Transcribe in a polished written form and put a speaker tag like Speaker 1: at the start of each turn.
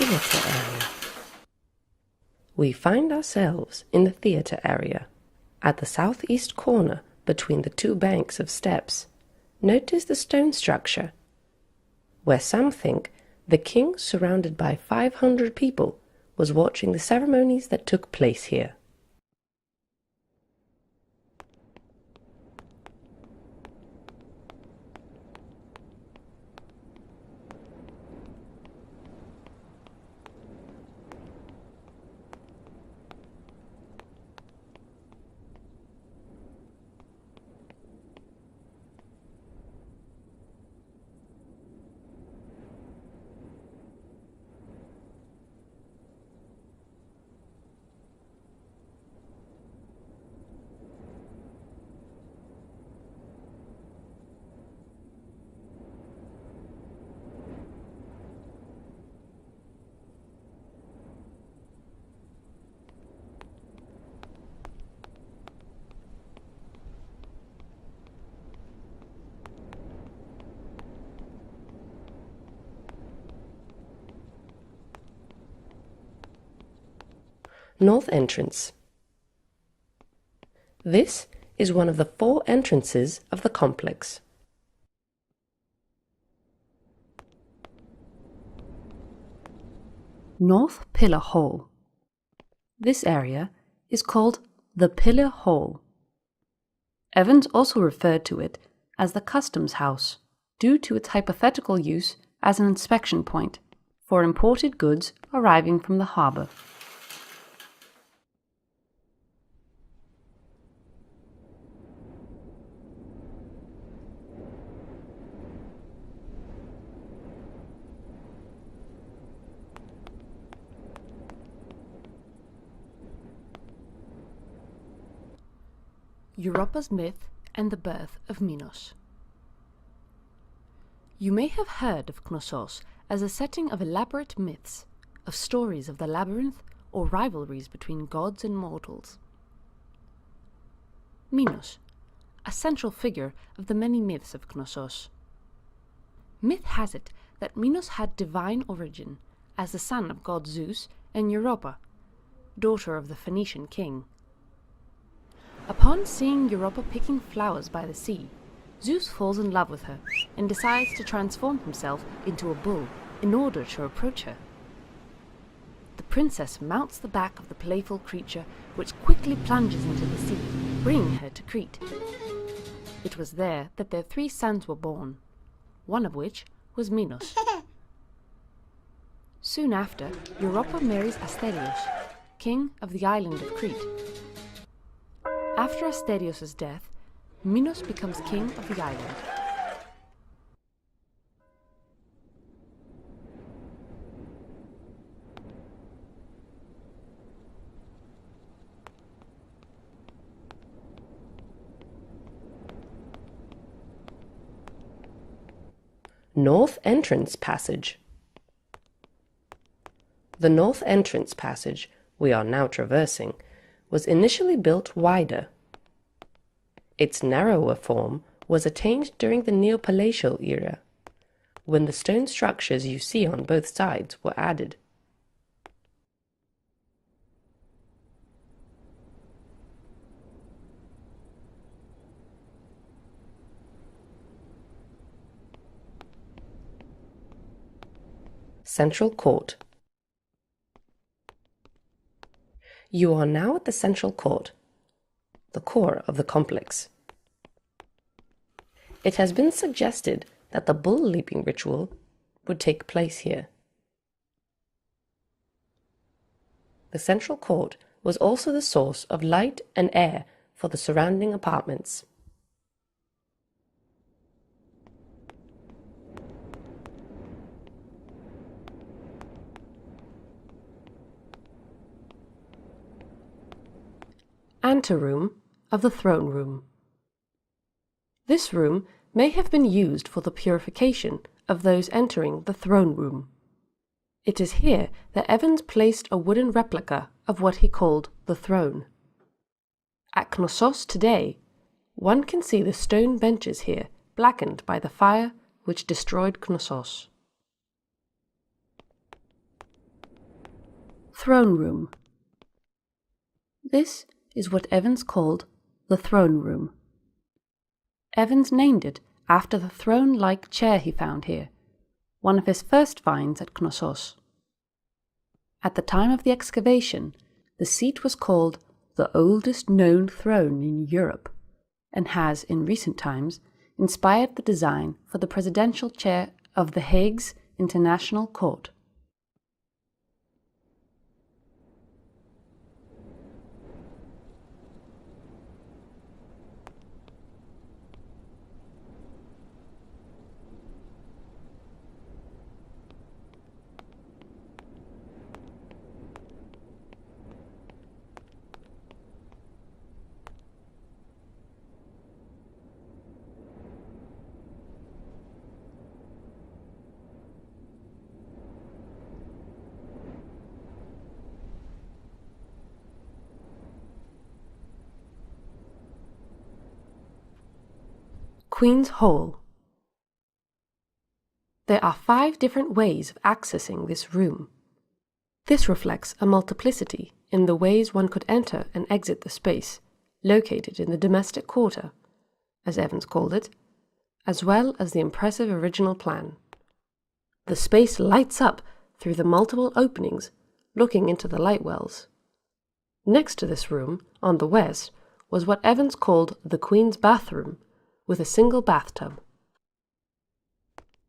Speaker 1: theatre area. We find ourselves in the theatre area. At the southeast corner, between the two banks of steps, notice the stone structure, where some think the king, surrounded by 500 people, was watching the ceremonies that took place here. North entrance. This is one of the 4 entrances of the complex. North Pillar Hall. This area is called the Pillar Hall. Evans also referred to it as the Customs House, due to its hypothetical use as an inspection point for imported goods arriving from the harbour. Europa's myth and the birth of Minos. You may have heard of Knossos as a setting of elaborate myths, of stories of the labyrinth or rivalries between gods and mortals. Minos, a central figure of the many myths of Knossos. Myth has it that Minos had divine origin as the son of god Zeus and Europa, daughter of the Phoenician king. Upon seeing Europa picking flowers by the sea, Zeus falls in love with her and decides to transform himself into a bull in order to approach her. The princess mounts the back of the playful creature, which quickly plunges into the sea, bringing her to Crete. It was there that their 3 sons were born, one of which was Minos. Soon after, Europa marries Asterios, king of the island of Crete. After Asterios' death, Minos becomes king of the island. North Entrance Passage. The North Entrance Passage we are now traversing was initially built wider. Its narrower form was attained during the Neopalatial era, when the stone structures you see on both sides were added. Central Court. You are now at the Central Court, the core of the complex. It has been suggested that the bull leaping ritual would take place here. The Central Court was also the source of light and air for the surrounding apartments. Anteroom of the throne room. This room may have been used for the purification of those entering the throne room. It is here that Evans placed a wooden replica of what he called the throne. At Knossos today, one can see the stone benches here blackened by the fire which destroyed Knossos. throne room. This is what Evans called the throne room. Evans named it after the throne-like chair he found here, one of his first finds at Knossos. At the time of the excavation, the seat was called the oldest known throne in Europe, and has, in recent times, inspired the design for the presidential chair of The Hague's International Court. Queen's Hall. There are 5 different ways of accessing this room. This reflects a multiplicity in the ways one could enter and exit the space, located in the domestic quarter, as Evans called it, as well as the impressive original plan. The space lights up through the multiple openings, looking into the light wells. Next to this room, on the west, was what Evans called the Queen's bathroom, with a single bathtub.